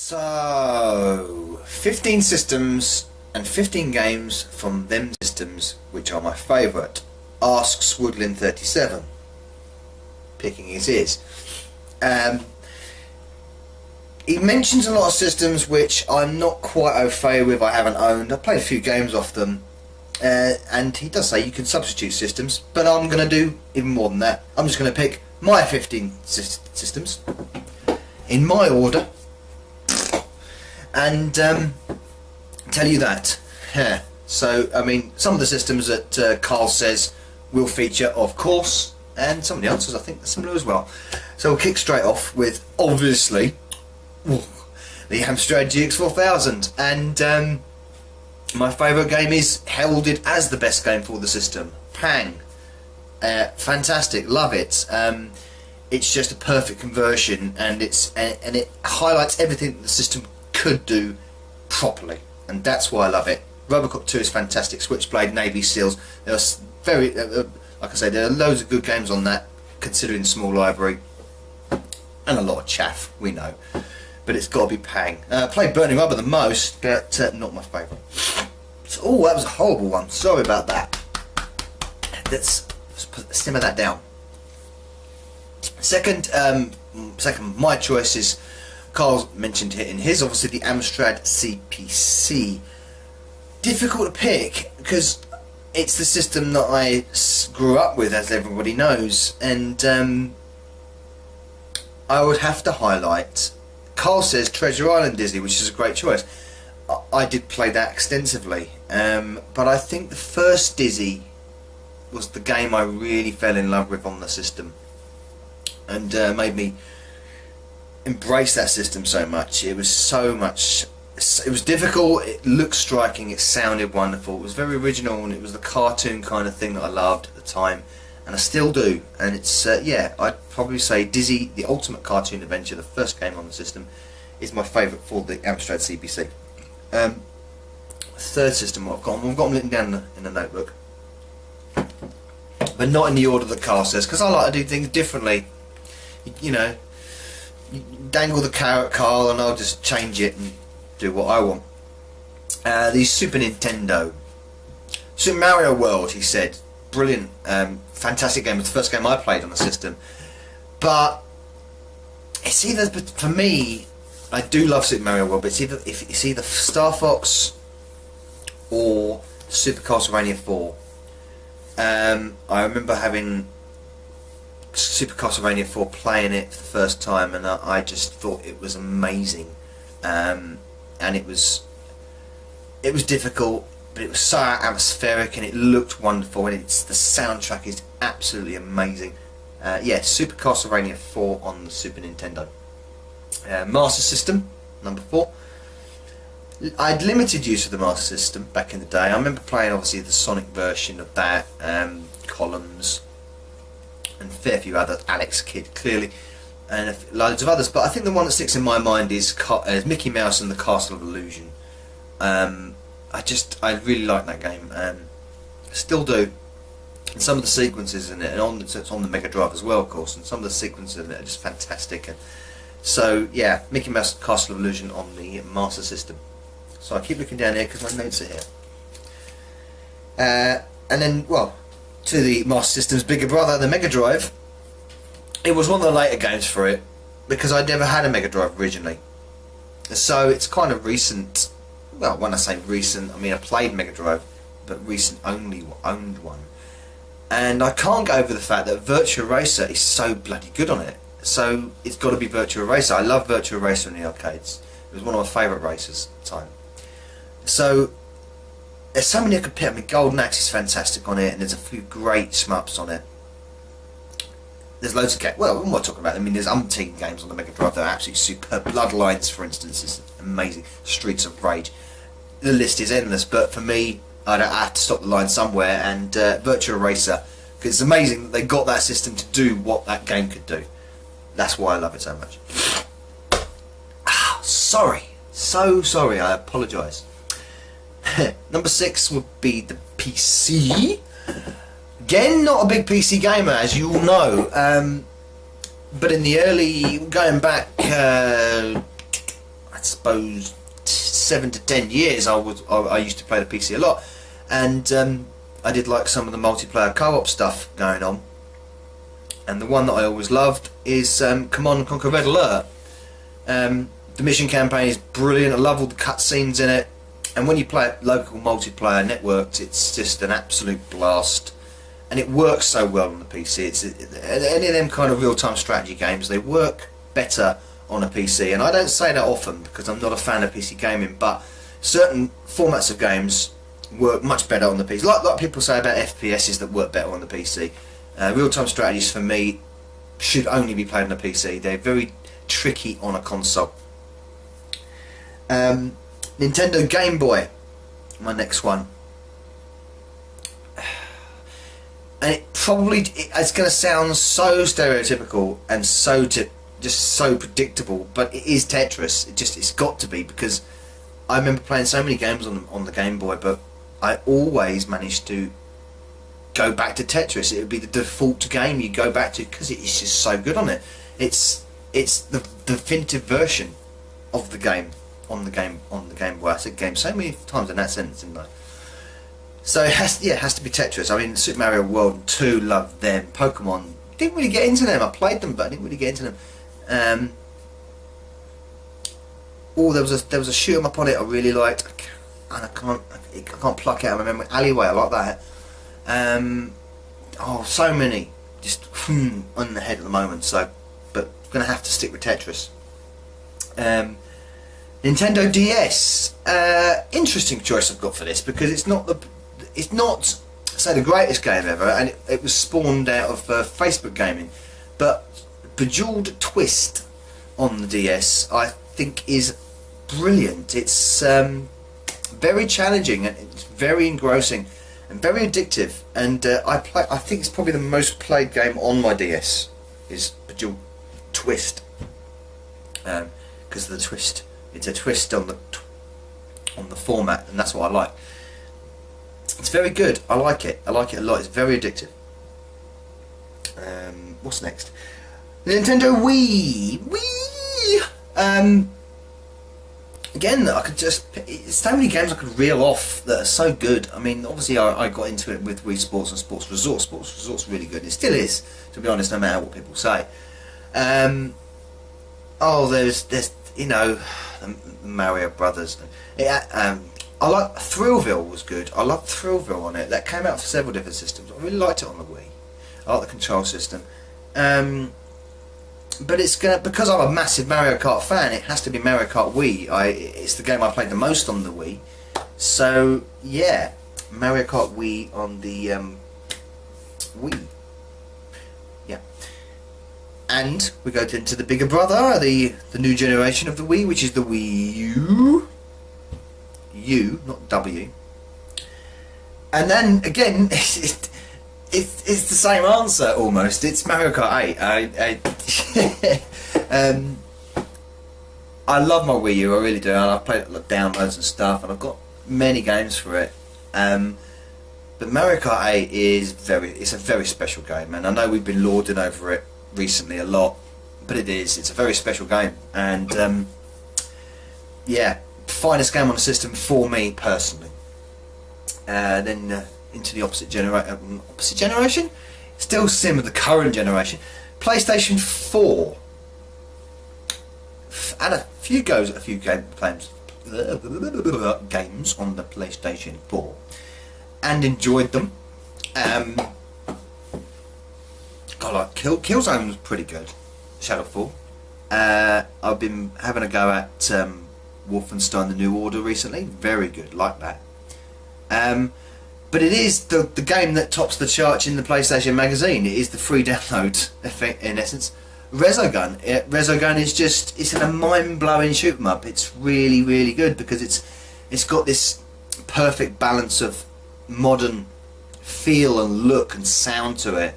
So, 15 systems and 15 games from them systems, which are my favourite, asks Woodlin37, picking his ears. He mentions a lot of systems which I'm not quite au fait with, I haven't owned. I've played a few games off them, and he does say you can substitute systems, but I'm going to do even more than that. I'm just going to pick my 15 systems in my order and tell you that. Yeah. So, I mean, some of the systems that Karl says will feature, of course, and some of the answers I think are similar as well. So we'll kick straight off with, obviously, the Amstrad GX4000, and my favourite game is heralded as the best game for the system. Pang. Fantastic, love it. It's just a perfect conversion, and it highlights everything that the system could do properly, and that's why I love it. Robocop 2 is fantastic. Switchblade, Navy Seals. There are very, like I say, there are loads of good games on that, considering the small library, and a lot of chaff, we know. But it's got to be Pang. I played Burning Rubber the most, but not my favourite. So, oh, that was a horrible one. Sorry about that. Let's simmer that down. Second, my choice is, Karl mentioned it in his, obviously the Amstrad CPC. Difficult to pick because it's the system that I grew up with, as everybody knows, and I would have to highlight. Karl says Treasure Island Disney, which is a great choice. I did play that extensively, but I think the first Dizzy was the game I really fell in love with on the system, and made me embrace that system so much. It was so much. It was difficult. It looked striking. It sounded wonderful. It was very original, and it was the cartoon kind of thing that I loved at the time, and I still do. And it's yeah, I'd probably say Dizzy, the Ultimate Cartoon Adventure, the first game on the system, is my favourite for the Amstrad CPC. Third system I've got them written down in the notebook, but not in the order that Karl says, because I like to do things differently. You know, you dangle the carrot, Karl, and I'll just change it and do what I want. The Super Nintendo, Super Mario World, he said, brilliant, fantastic game. It's the first game I played on the system, but it's either, for me, I do love Super Mario World, but it's either Star Fox or Super Castlevania 4. I remember having Super Castlevania 4, playing it for the first time, and I just thought it was amazing. And it was difficult, but it was so atmospheric, and it looked wonderful, and the soundtrack is absolutely amazing. Yeah, Super Castlevania 4 on the Super Nintendo. Master System, number 4. I had limited use of the Master System back in the day. I remember playing, obviously, the Sonic version of that, Columns, and a fair few others, Alex Kidd, clearly, and loads of others. But I think the one that sticks in my mind is Mickey Mouse and the Castle of Illusion. I really like that game, still do. And some of the sequences in it, and it's on the Mega Drive as well, of course, and some of the sequences in it are just fantastic. And so yeah, Mickey Mouse Castle of Illusion on the Master System. So I keep looking down here because my notes are here. And then, well, to the Master System's bigger brother, the Mega Drive. It was one of the later games for it, because I'd never had a Mega Drive originally. So it's kind of recent. Well, when I say recent, I mean I played Mega Drive, but recent only owned one. And I can't get over the fact that Virtua Racer is so bloody good on it. So it's got to be Virtua Racer. I love Virtua Racer in the arcades. It was one of my favourite racers at the time. So there's so many I could pick. I mean, Golden Axe is fantastic on it, and there's a few great shmups on it. There's loads of games. Well, what am I talking about? I mean, there's umpteen games on the Mega Drive that are absolutely superb. Bloodlines, for instance, is amazing. Streets of Rage. The list is endless, but for me, I have to stop the line somewhere, and Virtua Racer, because it's amazing that they got that system to do what that game could do. That's why I love it so much. Sorry. So sorry, I apologise. Number 6 would be the PC. Again, not a big PC gamer, as you all know, but in the early, going back, it's suppose 7 to 10 years I used to play the PC a lot, and I did like some of the multiplayer co-op stuff going on, and the one that I always loved is Command and Conquer Red Alert. The mission campaign is brilliant. I love all the cutscenes in it, and when you play it local multiplayer networked, it's just an absolute blast, and it works so well on the PC. It's any of them kind of real-time strategy games, they work better on a PC, and I don't say that often because I'm not a fan of PC gaming, but certain formats of games work much better on the PC. Like people say about FPSs that work better on the PC. Real-time strategies for me should only be played on a PC. They're very tricky on a console. Nintendo Game Boy, my next one. And it's going to sound so stereotypical and just so predictable, but it is Tetris. It's got to be, because I remember playing so many games on the Game Boy, but I always managed to go back to Tetris. It would be the default game you go back to because it is just so good on it. It's the definitive version of the game on the Game Boy. I said game so many times in that sentence, didn't I? So it has to be Tetris. I mean, Super Mario World 2, loved them. Pokemon, didn't really get into them. I played them, but I didn't really get into them. There was a shoot 'em up on it I really liked, and I can't pluck it out of my memory. Alleyway, I like that. So many just on the head at the moment. So, but I'm gonna have to stick with Tetris. Nintendo DS, interesting choice I've got for this, because it's not say the greatest game ever, and it was spawned out of Facebook gaming, but Bejeweled Twist on the DS I think is brilliant. It's very challenging, and it's very engrossing and very addictive, and I think it's probably the most played game on my DS is Bejeweled Twist, because of the twist. It's a twist on the format, and that's what I like. It's very good. I like it a lot. It's very addictive. What's next? Nintendo Wii. Again, I could so many games I could reel off that are so good. I mean, obviously I got into it with Wii Sports and Sports Resort. Sports Resort's really good. It still is, to be honest, no matter what people say. There's the Mario Brothers. I like Thrillville was good. I loved Thrillville on it. That came out for several different systems. I really liked it on the Wii. I like the control system. But because I'm a massive Mario Kart fan, it has to be Mario Kart Wii. It's the game I played the most on the Wii. So yeah, Mario Kart Wii on the Wii. Yeah. And we go into the bigger brother, the new generation of the Wii, which is the Wii U. U, not W. And then again, it's the same answer almost. It's Mario Kart 8. I love my Wii U, I really do, and I've played it like downloads and stuff, and I've got many games for it. But Mario Kart 8 it's a very special game, and I know we've been lauding over it recently a lot, but it's a very special game, and yeah, finest game on the system for me personally. Then into the opposite generation, still sim of the current generation, PlayStation 4. Had a few games on the PlayStation 4 and enjoyed them. Killzone was pretty good. Shadowfall. I've been having a go at Wolfenstein: The New Order recently. Very good, like that. But it is the game that tops the charts in the PlayStation magazine. It is the free download effect, in essence. Resogun. Resogun is it's a mind-blowing shoot 'em up. It's really, really good because it's got this perfect balance of modern feel and look and sound to it,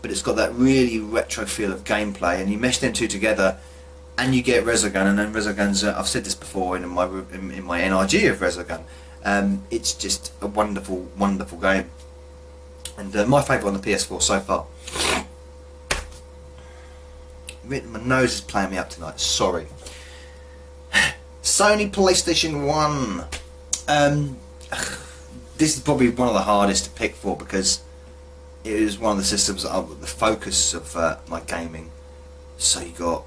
but it's got that really retro feel of gameplay, and you mesh them two together and you get Resogun. And then Resogun's I've said this before in my NRG of Resogun. It's just a wonderful, wonderful game, and my favourite on the PS4 so far. My nose is playing me up tonight, sorry. Sony PlayStation 1. This is probably one of the hardest to pick for because it is one of the systems that are the focus of my gaming. So you got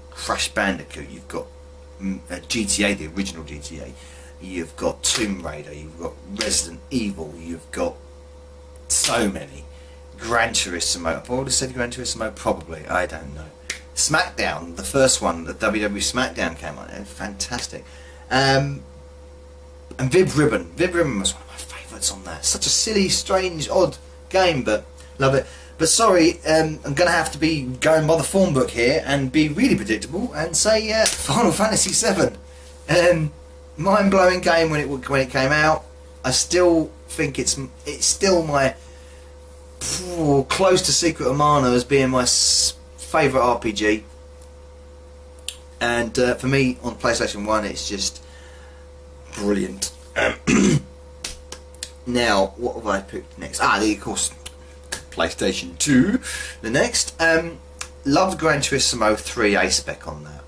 Crash Bandicoot, you've got GTA, the original GTA, you've got Tomb Raider, you've got Resident Evil, you've got so many. Gran Turismo, I've already said Gran Turismo, probably, I don't know. SmackDown, the first one, the WWE SmackDown came on, fantastic. And Vib Ribbon was one of my favourites on that. Such a silly, strange, odd game, but love it. But sorry, I'm going to have to be going by the form book here and be really predictable and say Final Fantasy VII. Mind-blowing game when it came out. I still think it's still my close to Secret of Mana as being my favourite RPG. And for me on PlayStation 1 it's just brilliant. Now, what have I picked next? Of course, PlayStation 2. The next, loved Gran Turismo 3 A-Spec on that.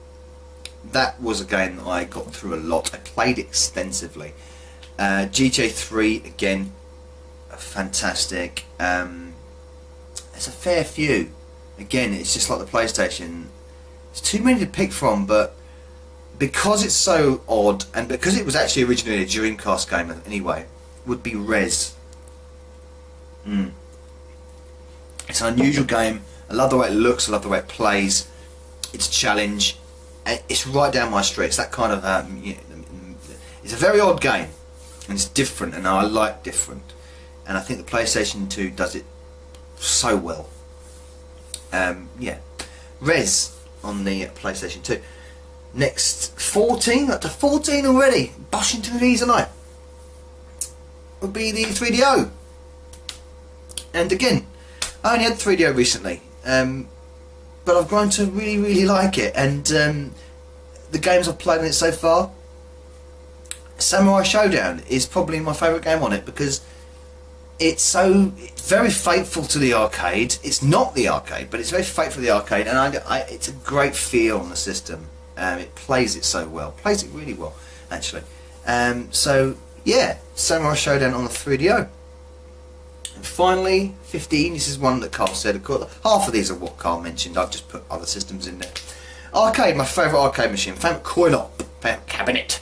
That was a game that I got through a lot. I played extensively. GTA 3 again, fantastic. There's a fair few. Again, it's just like the PlayStation. It's too many to pick from, but because it's so odd, and because it was actually originally a Dreamcast game anyway, would be Rez. It's an unusual game. I love the way it looks, I love the way it plays. It's a challenge. It's right down my street. It's that kind of it's a very odd game, and it's different, and I like different, and I think the PlayStation 2 does it so well. Yeah, Rez on the PlayStation 2. Next, 14, up to 14 already, bushing through these tonight, would be the 3DO. And again, I only had 3DO recently, but I've grown to really, really like it, and the games I've played on it so far, Samurai Showdown is probably my favourite game on it because it's very faithful to the arcade. It's not the arcade, but it's very faithful to the arcade, and it's a great feel on the system. It plays it so well, plays it really well actually. So yeah, Samurai Showdown on the 3DO. And finally, 15, this is one that Karl said. Of course, half of these are what Karl mentioned. I've just put other systems in there. Arcade, my favourite arcade machine, favourite coin-op, favourite cabinet.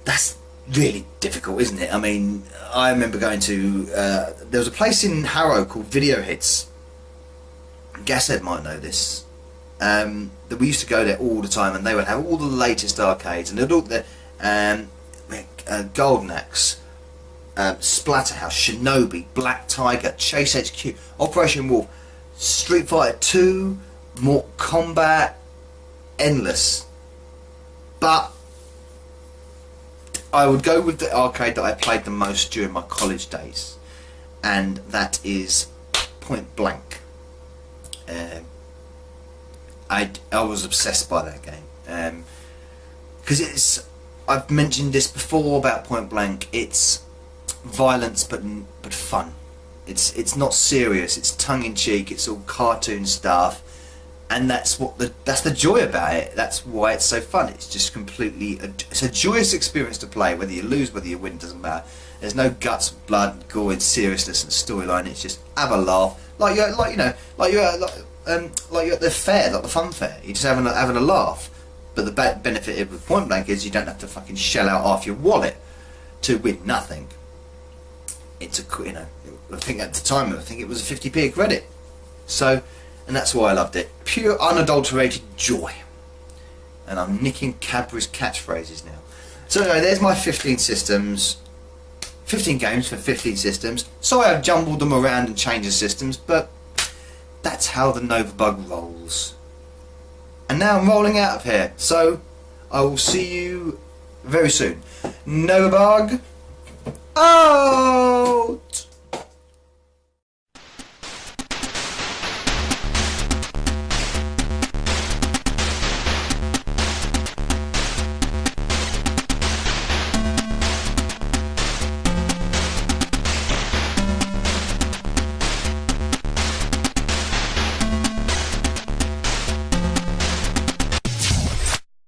That's really difficult, isn't it? I mean, I remember going to, there was a place in Harrow called Video Hits. Gashead might know this. That we used to go there all the time, and they would have all the latest arcades, and they'd all the Golden Axe, Splatterhouse, Shinobi, Black Tiger, Chase HQ, Operation Wolf, Street Fighter 2, Mortal Kombat, endless. But I would go with the arcade that I played the most during my college days, and that is Point Blank. I was obsessed by that game because I've mentioned this before about Point Blank. It's violence but fun. It's not serious. It's tongue-in-cheek. It's all cartoon stuff, and that's the joy about it. That's why it's so fun. It's just completely it's a joyous experience to play. Whether you lose, whether you win, doesn't matter. There's no guts, blood, gore, and seriousness and storyline. It's just have a laugh, like you're at the fair, like the fun fair. You're just having a laugh. But the benefit with Point Blank is you don't have to fucking shell out half your wallet to win nothing. It's I think at the time it was a 50p credit. So, and that's why I loved it. Pure unadulterated joy. And I'm nicking Cadbury's catchphrases now. So anyway, there's my 15 systems. 15 games for 15 systems. Sorry I've jumbled them around and changed the systems, but that's how the Novabug rolls. And now I'm rolling out of here, so I will see you very soon. Novabug out!